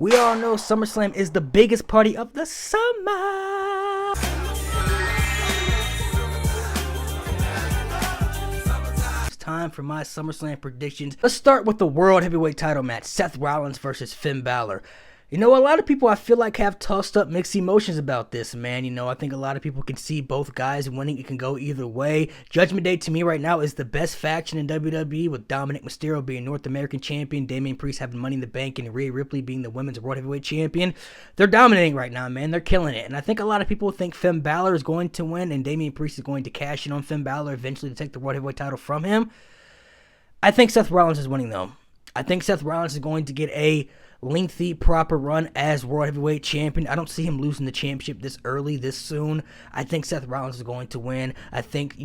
We all know SummerSlam is the biggest party of the summer. It's time for my SummerSlam predictions. Let's start with the World Heavyweight title match, Seth Rollins versus Finn Balor. You know, a lot of people I feel like have tossed up mixed emotions about this, man. You know, I think a lot of people can see both guys winning. It can go either way. Judgment Day to me right now is the best faction in WWE, with Dominic Mysterio being North American champion, Damian Priest having Money in the Bank, and Rhea Ripley being the Women's World Heavyweight champion. They're dominating right now, man. They're killing it. And I think a lot of people think Finn Balor is going to win and Damian Priest is going to cash in on Finn Balor eventually to take the World Heavyweight title from him. I think Seth Rollins is winning, though. I think Seth Rollins is going to get a lengthy, proper run as World Heavyweight Champion. I don't see him losing the championship this early, this soon. I think Seth Rollins is going to win. I think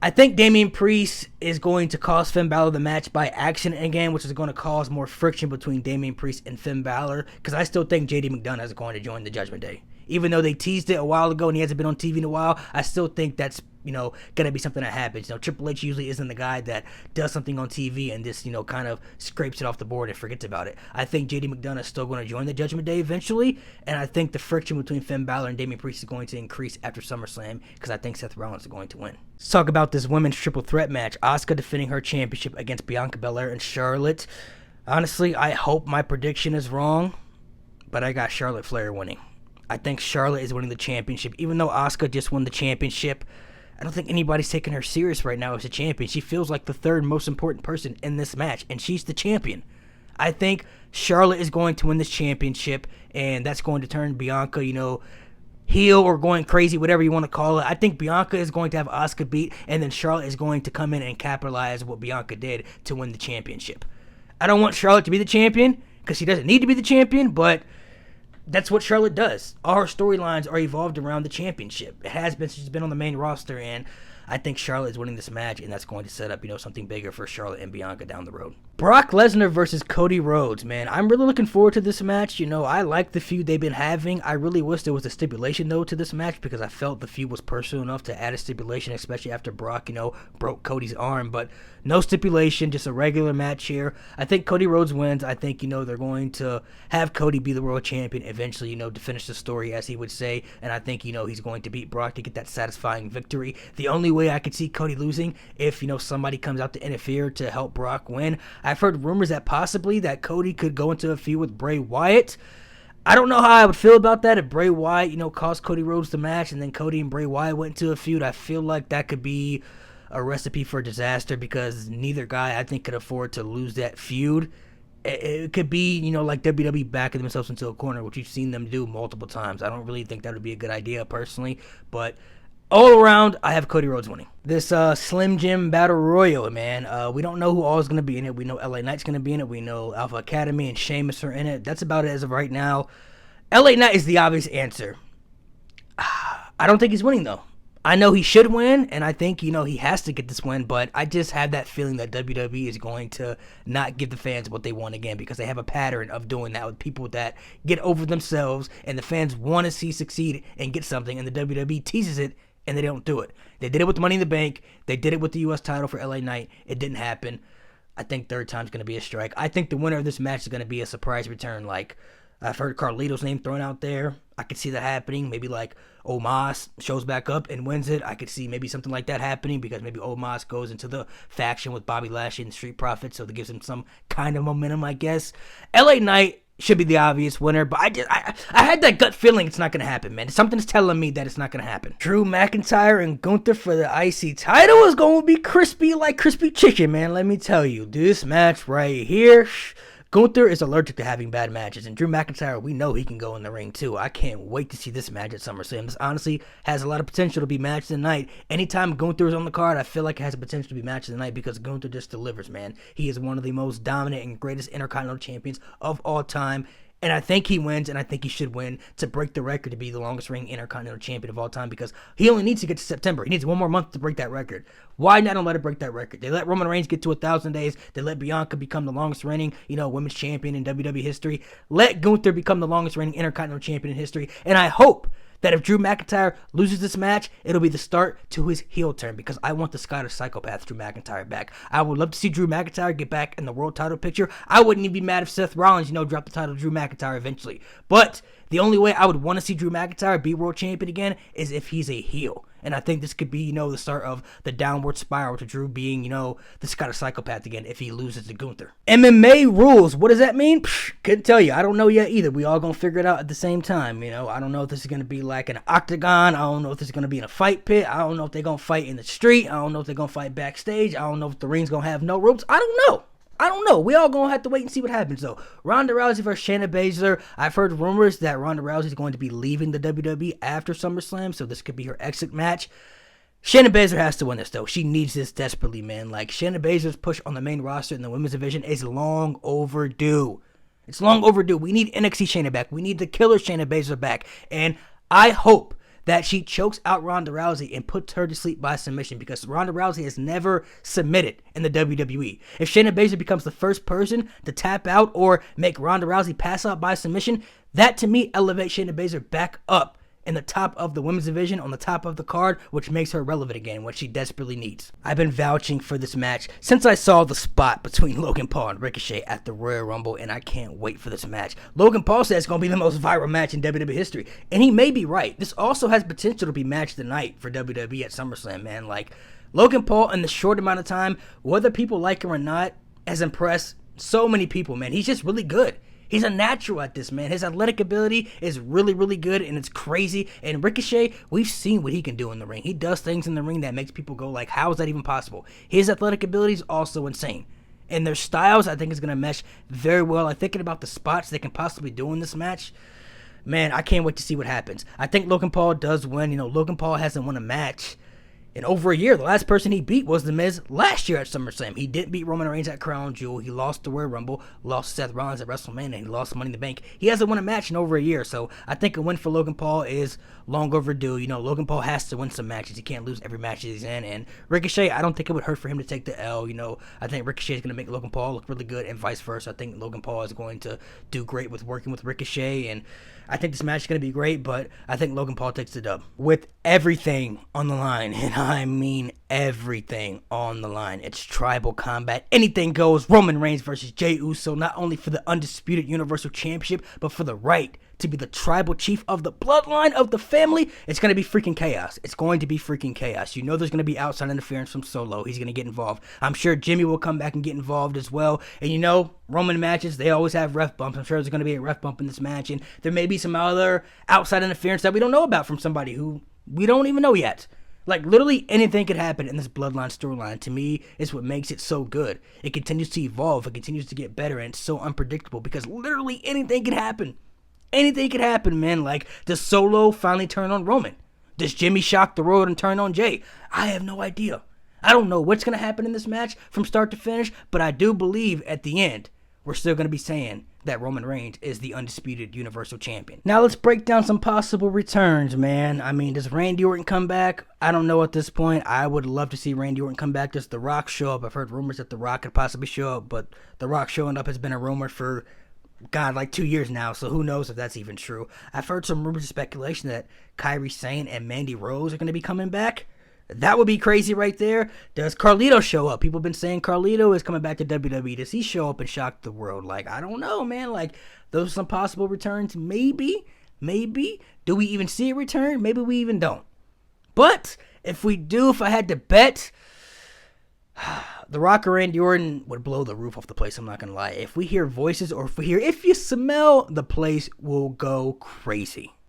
Damian Priest is going to cost Finn Balor the match by accident again, which is going to cause more friction between Damian Priest and Finn Balor, because I still think JD McDonough is going to join the Judgment Day. Even though they teased it a while ago and he hasn't been on TV in a while, I still think that's, going to be something that happens. Triple H usually isn't the guy that does something on TV and just, kind of scrapes it off the board and forgets about it. I think JD McDonough is still going to join the Judgment Day eventually, and I think the friction between Finn Balor and Damian Priest is going to increase after SummerSlam, because I think Seth Rollins is going to win. Let's talk about this women's triple threat match. Asuka defending her championship against Bianca Belair and Charlotte. Honestly, I hope my prediction is wrong, but I got Charlotte Flair winning. I think Charlotte is winning the championship. Even though Asuka just won the championship, I don't think anybody's taking her serious right now as a champion. She feels like the third most important person in this match, and she's the champion. I think Charlotte is going to win this championship, and that's going to turn Bianca, heel or going crazy, whatever you want to call it. I think Bianca is going to have Asuka beat, and then Charlotte is going to come in and capitalize what Bianca did to win the championship. I don't want Charlotte to be the champion, because she doesn't need to be the champion, but that's what Charlotte does. All her storylines are evolved around the championship. It has been since she's been on the main roster, and I think Charlotte is winning this match, and that's going to set up, something bigger for Charlotte and Bianca down the road. Brock Lesnar versus Cody Rhodes, man. I'm really looking forward to this match. I like the feud they've been having. I really wish there was a stipulation, though, to this match, because I felt the feud was personal enough to add a stipulation, especially after Brock, broke Cody's arm. But no stipulation, just a regular match here. I think Cody Rhodes wins. I think, they're going to have Cody be the world champion eventually, to finish the story, as he would say. And I think, he's going to beat Brock to get that satisfying victory. The only way I could see Cody losing if, somebody comes out to interfere to help Brock win. I've heard rumors that possibly that Cody could go into a feud with Bray Wyatt. I don't know how I would feel about that if Bray Wyatt, cost Cody Rhodes the match and then Cody and Bray Wyatt went into a feud. I feel like that could be a recipe for disaster, because neither guy, I think, could afford to lose that feud. It could be, like WWE backing themselves into a corner, which you've seen them do multiple times. I don't really think that would be a good idea personally, but all around, I have Cody Rhodes winning. This Slim Jim Battle Royal, man. We don't know who all is going to be in it. We know LA Knight's going to be in it. We know Alpha Academy and Sheamus are in it. That's about it as of right now. LA Knight is the obvious answer. I don't think he's winning, though. I know he should win, and I think, he has to get this win, but I just have that feeling that WWE is going to not give the fans what they want again, because they have a pattern of doing that with people that get over themselves, and the fans want to see succeed and get something, and the WWE teases it, and they don't do it. They did it with Money in the Bank. They did it with the U.S. title for LA Knight. It didn't happen. I think third time's going to be a strike. I think the winner of this match is going to be a surprise return. Like, I've heard Carlito's name thrown out there. I could see that happening. Maybe like Omos shows back up and wins it. I could see maybe something like that happening, because maybe Omos goes into the faction with Bobby Lashley and Street Profits, so that gives him some kind of momentum, I guess. LA Knight should be the obvious winner, but I had that gut feeling it's not going to happen, man. Something's telling me that it's not going to happen. Drew McIntyre and Gunther for the IC title is going to be crispy like crispy chicken, man. Let me tell you, this match right here, Gunther is allergic to having bad matches, and Drew McIntyre, we know he can go in the ring too. I can't wait to see this match at SummerSlam. This honestly has a lot of potential to be match of the night. Anytime Gunther is on the card, I feel like it has a potential to be match of the night, because Gunther just delivers, man. He is one of the most dominant and greatest Intercontinental champions of all time. And I think he wins, and I think he should win to break the record to be the longest reigning Intercontinental champion of all time, because he only needs to get to September. He needs one more month to break that record. Why not let it break that record? They let Roman Reigns get to 1,000 days. They let Bianca become the longest reigning, women's champion in WWE history. Let Gunther become the longest reigning Intercontinental champion in history. And I hope that if Drew McIntyre loses this match, it'll be the start to his heel turn, because I want the Scottish Psychopath Drew McIntyre back. I would love to see Drew McIntyre get back in the world title picture. I wouldn't even be mad if Seth Rollins, drop the title to Drew McIntyre eventually. But the only way I would want to see Drew McIntyre be world champion again is if he's a heel. And I think this could be, the start of the downward spiral to Drew being, the Scottish Psychopath again if he loses to Gunther. MMA rules. What does that mean? Couldn't tell you. I don't know yet either. We all gonna figure it out at the same time, I don't know if this is gonna be like an octagon. I don't know if this is gonna be in a fight pit. I don't know if they're gonna fight in the street. I don't know if they're gonna fight backstage. I don't know if the ring's gonna have no ropes. I don't know. We all gonna have to wait and see what happens, though. Ronda Rousey versus Shayna Baszler. I've heard rumors that Ronda Rousey is going to be leaving the WWE after SummerSlam, so this could be her exit match. Shayna Baszler has to win this, though. She needs this desperately, man. Like, Shayna Baszler's push on the main roster in the women's division is long overdue. It's long overdue. We need NXT Shayna back. We need the killer Shayna Baszler back. And I hope that she chokes out Ronda Rousey and puts her to sleep by submission, because Ronda Rousey has never submitted in the WWE. If Shayna Baszler becomes the first person to tap out or make Ronda Rousey pass out by submission, that to me elevates Shayna Baszler back up in the top of the women's division, on the top of the card, which makes her relevant again, what she desperately needs. I've been vouching for this match since I saw the spot between Logan Paul and Ricochet at the Royal Rumble, and I can't wait for this match. Logan Paul says it's going to be the most viral match in WWE history, and he may be right. This also has potential to be match of the night for WWE at SummerSlam, man. Like, Logan Paul, in the short amount of time, whether people like him or not, has impressed so many people, man. He's just really good. He's a natural at this, man. His athletic ability is really, really good, and it's crazy. And Ricochet, we've seen what he can do in the ring. He does things in the ring that makes people go like, how is that even possible? His athletic ability is also insane. And their styles, I think, is going to mesh very well. I'm thinking about the spots they can possibly do in this match. Man, I can't wait to see what happens. I think Logan Paul does win. Logan Paul hasn't won a match in over a year. The last person he beat was The Miz last year at SummerSlam. He didn't beat Roman Reigns at Crown Jewel. He lost the Royal Rumble, lost Seth Rollins at WrestleMania, and he lost Money in the Bank. He hasn't won a match in over a year, so I think a win for Logan Paul is long overdue. Logan Paul has to win some matches. He can't lose every match he's in. And Ricochet, I don't think it would hurt for him to take the L. I think Ricochet is going to make Logan Paul look really good, and vice versa. I think Logan Paul is going to do great with working with Ricochet, and I think this match is going to be great, but I think Logan Paul takes the dub. With everything on the line, and I mean everything on the line. It's tribal combat. Anything goes. Roman Reigns versus Jay Uso, not only for the undisputed Universal Championship, but for the right to be the tribal chief of the bloodline of the family. It's going to be freaking chaos. It's going to be freaking chaos. There's going to be outside interference from Solo. He's going to get involved. I'm sure Jimmy will come back and get involved as well. And Roman matches, they always have ref bumps. I'm sure there's going to be a ref bump in this match. And there may be some other outside interference that we don't know about from somebody who we don't even know yet. Like, literally anything could happen in this bloodline storyline. To me, is what makes it so good. It continues to evolve. It continues to get better. And it's so unpredictable because literally anything can happen. Anything could happen, man. Like, does Solo finally turn on Roman? Does Jimmy shock the world and turn on Jay? I have no idea. I don't know what's going to happen in this match from start to finish, but I do believe at the end, we're still going to be saying that Roman Reigns is the undisputed Universal Champion. Now let's break down some possible returns, man. I mean, does Randy Orton come back? I don't know at this point. I would love to see Randy Orton come back. Does The Rock show up? I've heard rumors that The Rock could possibly show up, but The Rock showing up has been a rumor for like 2 years now, so who knows if that's even true. I've heard some rumors and speculation that Kairi Sane and Mandy Rose are going to be coming back. That would be crazy right there. Does Carlito show up? People have been saying Carlito is coming back to WWE. Does he show up and shock the world? Like, I don't know, man. Like, those are some possible returns. Maybe. Do we even see a return? Maybe we even don't. But if we do, if I had to bet, The Rock or Randy Orton would blow the roof off the place, I'm not going to lie. If we hear voices or if you smell, the place will go crazy.